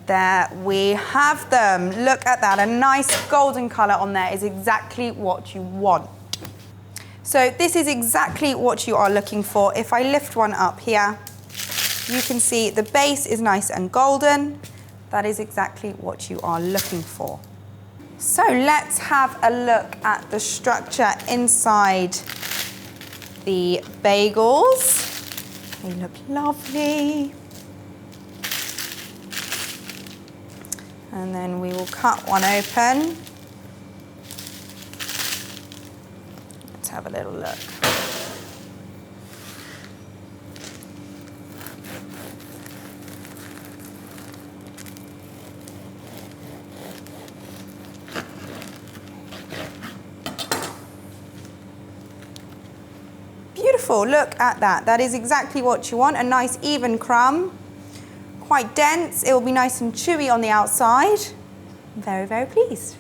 There we have them. Look at that, a nice golden color on there is exactly what you want. So this is exactly what you are looking for. If I lift one up here, you can see the base is nice and golden. That is exactly what you are looking for. So let's have a look at the structure inside the bagels. They look lovely. And then we will cut one open. Let's have a little look. Beautiful, look at that. That is exactly what you want, a nice even crumb. Quite dense, it will be nice and chewy on the outside. Very, very pleased.